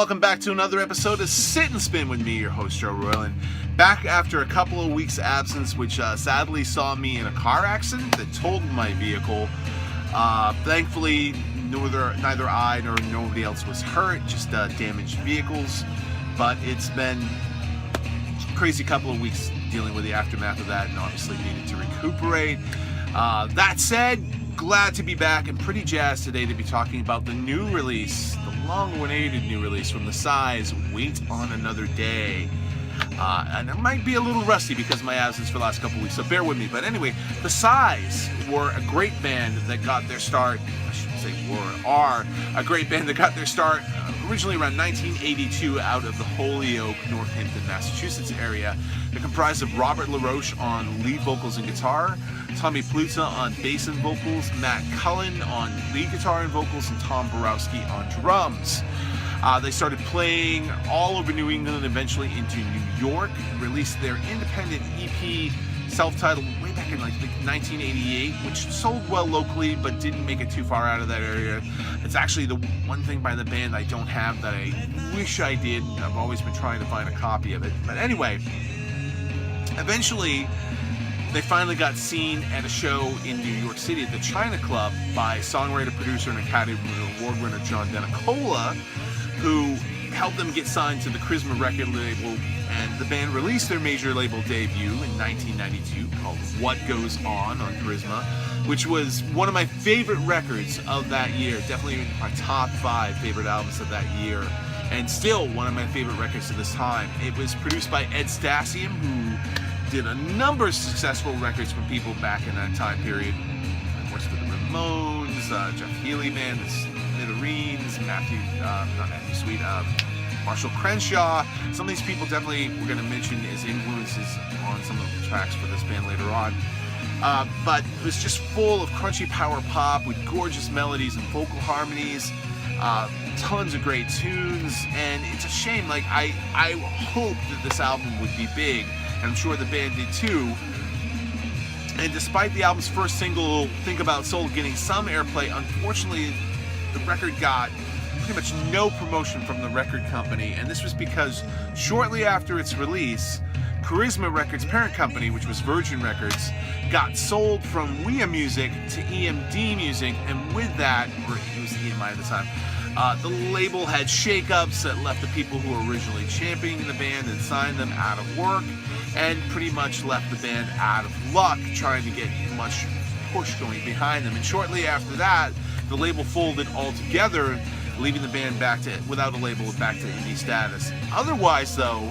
welcome back to another episode of Sit and Spin with me, your host, Joe Royland. Back after a couple of weeks' absence, which sadly saw me in a car accident that totaled my vehicle. Thankfully, neither I nor nobody else was hurt, just damaged vehicles. But it's been a crazy couple of weeks dealing with the aftermath of that, and obviously needed to recuperate. That said, glad to be back and pretty jazzed today to be talking about the new release, the long-awaited new release from The Size, Wait on Another Day. And I might be a little rusty because of my absence for the last couple of weeks, so bear with me. But anyway, The Size were a great band that got their start, I shouldn't say are a great band that got their start originally around 1982 out of the Holyoke, Northampton, Massachusetts area. They're comprised of Robert LaRoche on lead vocals and guitar, Tommy Pluta on bass and vocals, Matt Cullen on lead guitar and vocals, and Tom Borawski on drums. They started playing all over New England and eventually into New York, released their independent EP, self-titled, way back in like 1988, which sold well locally but didn't make it too far out of that area. It's actually the one thing by the band I don't have that I wish I did. I've always been trying to find a copy of it. But anyway, eventually they finally got seen at a show in New York City at the China Club by songwriter, producer, and Academy Award winner Jon Lamoreaux, who helped them get signed to the Charisma record label, and the band released their major label debut in 1992 called What Goes On Charisma, which was one of my favorite records of that year, definitely my top 5 favorite albums of that year, and still one of my favorite records to this time. It was produced by Ed Stasium, who did a number of successful records for people back in that time period. Of course, for the Ramones, Jeff Healey Band, the Smithereens, Marshall Crenshaw. Some of these people definitely we're going to mention as influences on some of the tracks for this band later on. But it was just full of crunchy power pop with gorgeous melodies and vocal harmonies, tons of great tunes, and it's a shame. Like I hoped that this album would be big, and I'm sure the band did too. And despite the album's first single, Think About Soul, getting some airplay, unfortunately the record got pretty much no promotion from the record company, and this was because shortly after its release, Charisma Records' parent company, which was Virgin Records, got sold from WEA Music to EMD Music, and with that, or it was EMI at the time, the label had shakeups that left the people who were originally championing the band and signed them out of work, and pretty much left the band out of luck trying to get much push going behind them. And shortly after that, the label folded altogether, leaving the band without a label, back to indie status. Otherwise, though,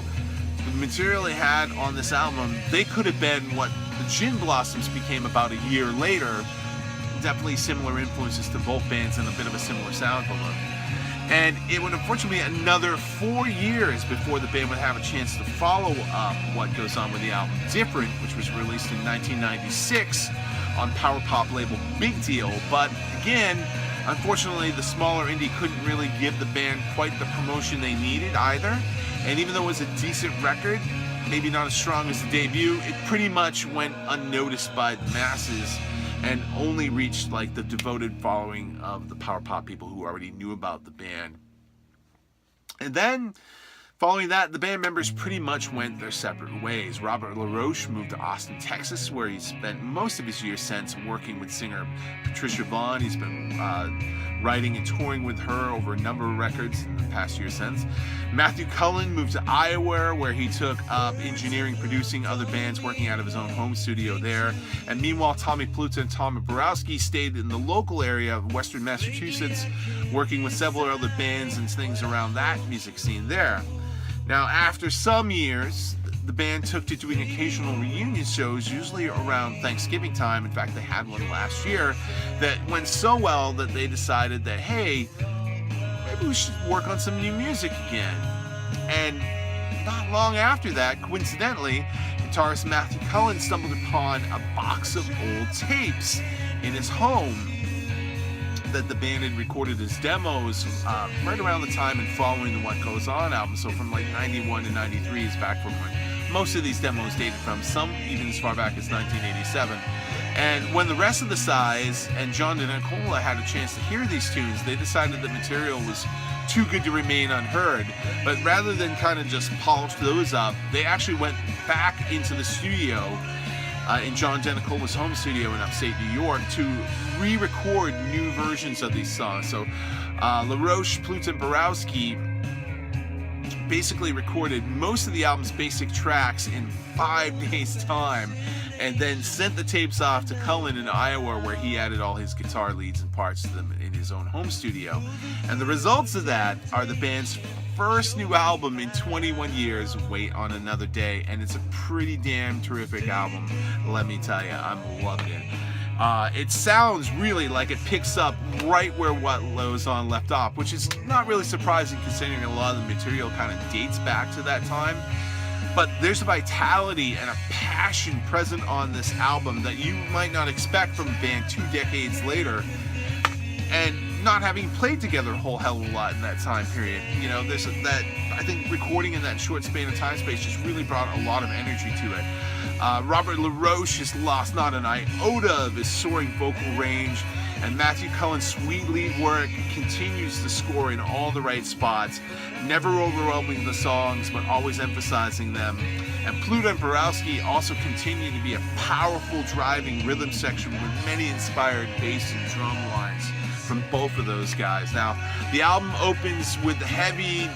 the material they had on this album, they could have been what the Gin Blossoms became about a year later. Definitely similar influences to both bands and a bit of a similar sound to them. And it would unfortunately be another 4 years before the band would have a chance to follow up What Goes On with the album Different, which was released in 1996 on power pop label Big Deal. But again, unfortunately, the smaller indie couldn't really give the band quite the promotion they needed either. And even though it was a decent record, maybe not as strong as the debut, it pretty much went unnoticed by the masses and only reached like the devoted following of the power pop people who already knew about the band. And then, following that, the band members pretty much went their separate ways. Robert LaRoche moved to Austin, Texas, where he spent most of his years since working with singer Patricia Vaughn. He's been writing and touring with her over a number of records in the past year since. Matthew Cullen moved to Iowa, where he took up engineering, producing other bands, working out of his own home studio there. And meanwhile, Tommy Pluta and Tommy Borawski stayed in the local area of Western Massachusetts, working with several other bands and things around that music scene there. Now, after some years, the band took to doing occasional reunion shows, usually around Thanksgiving time. In fact, they had one last year that went so well that they decided that, hey, maybe we should work on some new music again. And not long after that, coincidentally, guitarist Matthew Cullen stumbled upon a box of old tapes in his home that the band had recorded as demos right around the time and following the What Goes On album. So from like 91 to 93 is back from when most of these demos dated from, some even as far back as 1987. And when the rest of the Size and Jon Lamoreaux had a chance to hear these tunes, they decided the material was Too Good to Remain Unheard. But rather than kind of just polish those up, they actually went back into the studio in John Dennicola's home studio in upstate New York to re-record new versions of these songs. So LaRoche, Pluta, and Borawski basically recorded most of the album's basic tracks in 5 days' time, and then sent the tapes off to Cullen in Iowa, where he added all his guitar leads and parts to them in his own home studio. And the results of that are the band's first new album in 21 years, Wait on Another Day, and it's a pretty damn terrific album, let me tell you. I'm loving it. It sounds really like it picks up right where What Goes On left off, which is not really surprising considering a lot of the material kind of dates back to that time. But there's a vitality and a passion present on this album that you might not expect from a band 2 decades later, and not having played together a whole hell of a lot in that time period. You know, there's that, I think recording in that short span of time space just really brought a lot of energy to it. Robert LaRoche has lost not an iota of his soaring vocal range, and Matthew Cullen's sweet lead work continues to score in all the right spots, never overwhelming the songs, but always emphasizing them. And Pluta and Borawski also continue to be a powerful driving rhythm section with many inspired bass and drum lines from both of those guys. Now, the album opens with the heavy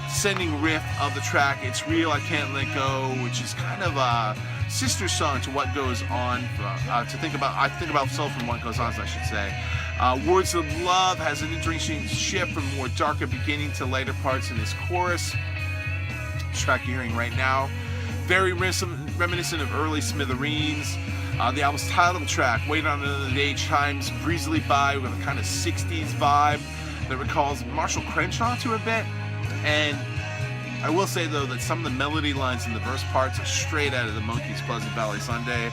sending riff of the track It's Real, I Can't Let Go, which is kind of a sister song to What Goes On, I Think About Soul from What Goes On, I should say. Words of Love has an interesting shift from more darker beginning to lighter parts in his chorus. The track you're hearing right now, very reminiscent of early Smithereens. The album's title track, Wait on Another Day, chimes breezily by with a kind of 60s vibe that recalls Marshall Crenshaw to a bit. And I will say, though, that some of the melody lines in the verse parts are straight out of the Monkees' Pleasant Valley Sunday.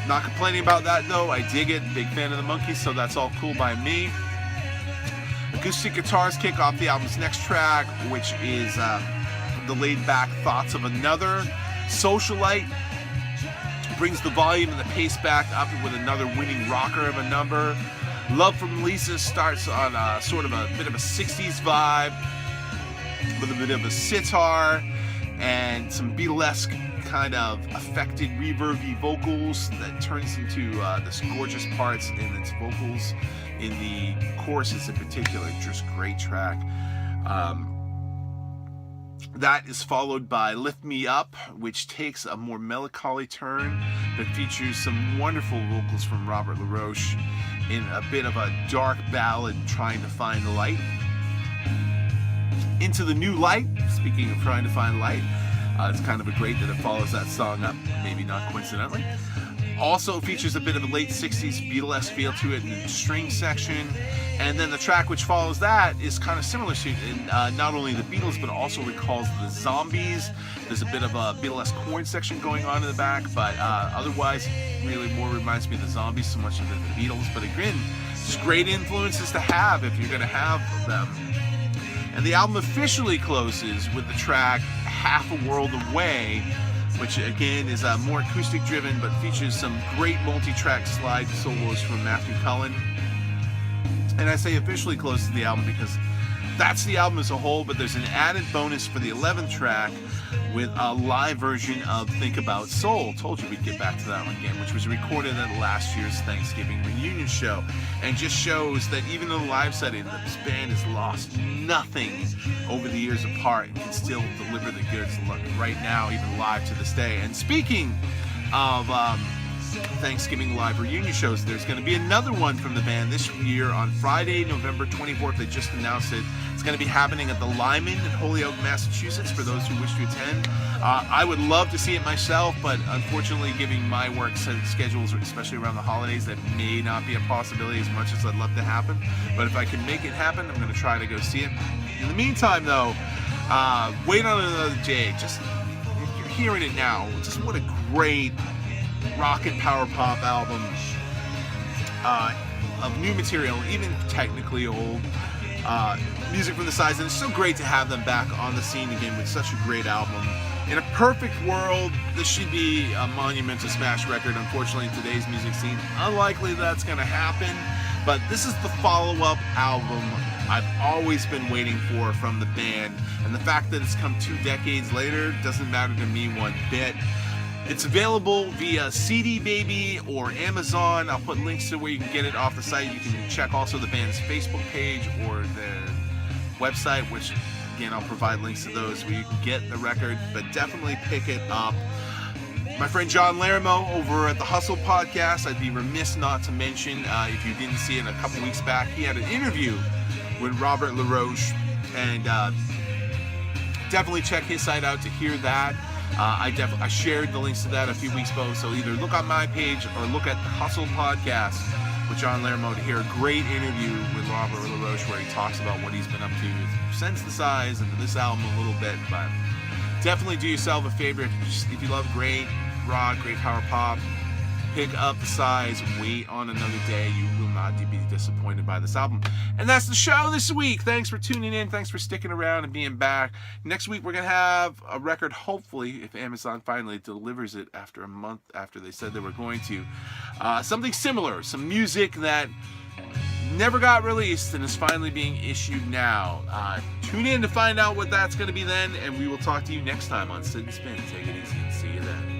Not complaining about that, though. I dig it. Big fan of the Monkees, so that's all cool by me. Acoustic guitars kick off the album's next track, which is the laid-back Thoughts of Another. Socialite brings the volume and the pace back up with another winning rocker of a number. Love from Lisa starts on sort of a bit of a 60s vibe, with a bit of a sitar and some Beatlesque kind of affected reverby vocals that turns into this gorgeous parts in its vocals in the choruses in particular. Just great track. That is followed by Lift Me Up, which takes a more melancholy turn that features some wonderful vocals from Robert LaRoche in a bit of a dark ballad trying to find light. Into the New Light, speaking of trying to find light, it's kind of great that it follows that song up, maybe not coincidentally. Also features a bit of a late 60s Beatlesque feel to it in the string section. And then the track which follows that is kind of similar to not only the Beatles, but also recalls the Zombies. There's a bit of a Beatlesque horn section going on in the back, but otherwise really more reminds me of the Zombies so much than the Beatles. But again, just great influences to have if you're going to have them. And the album officially closes with the track Half a World Away, which again is more acoustic driven, but features some great multi-track slide solos from Matthew Cullen. And I say officially closes the album because that's the album as a whole, but there's an added bonus for the 11th track with a live version of Think About Soul. Told you we'd get back to that one again, which was recorded at last year's Thanksgiving reunion show, and just shows that even in the live setting, this band has lost nothing over the years apart and can still deliver the goods right now, even live to this day. And speaking of Thanksgiving live reunion shows, there's going to be another one from the band this year on Friday, November 24th. They just announced it. It's going to be happening at the Lyman in Holyoke, Massachusetts, for those who wish to attend. I would love to see it myself, but unfortunately, given my work schedules, especially around the holidays, that may not be a possibility as much as I'd love to happen. But if I can make it happen, I'm going to try to go see it. In the meantime, though, Wait on Another Day. Just, if you're hearing it now, just what a great rock and power pop album of new material, even technically old music from the sides, and it's so great to have them back on the scene again with such a great album. In a perfect world, this should be a monumental smash record. Unfortunately, in today's music scene, unlikely that's going to happen, but this is the follow-up album I've always been waiting for from the band, and the fact that it's come 2 decades later doesn't matter to me one bit. It's available via CD Baby or Amazon. I'll put links to where you can get it off the site. You can check also the band's Facebook page or their website, which again, I'll provide links to those where you can get the record, but definitely pick it up. My friend Jon Lamoreaux over at the Hustle podcast, I'd be remiss not to mention, if you didn't see it a couple weeks back, he had an interview with Robert LaRoche, and definitely check his site out to hear that. I shared the links to that a few weeks ago, so either look on my page or look at the Hustle podcast with Jon Lamoreaux to hear a great interview with Robert LaRoche where he talks about what he's been up to since the size and this album a little bit. But definitely do yourself a favor if you love great rock, great power pop, pick up the size, wait on another day. You will not be disappointed by this album. And that's the show this week. Thanks for tuning in. Thanks for sticking around and being back. Next week we're going to have a record, hopefully, if Amazon finally delivers it after a month after they said they were going to. Something similar, some music that never got released and is finally being issued now. Tune in to find out what that's going to be then, and we will talk to you next time on Sit and Spin. Take it easy and see you then.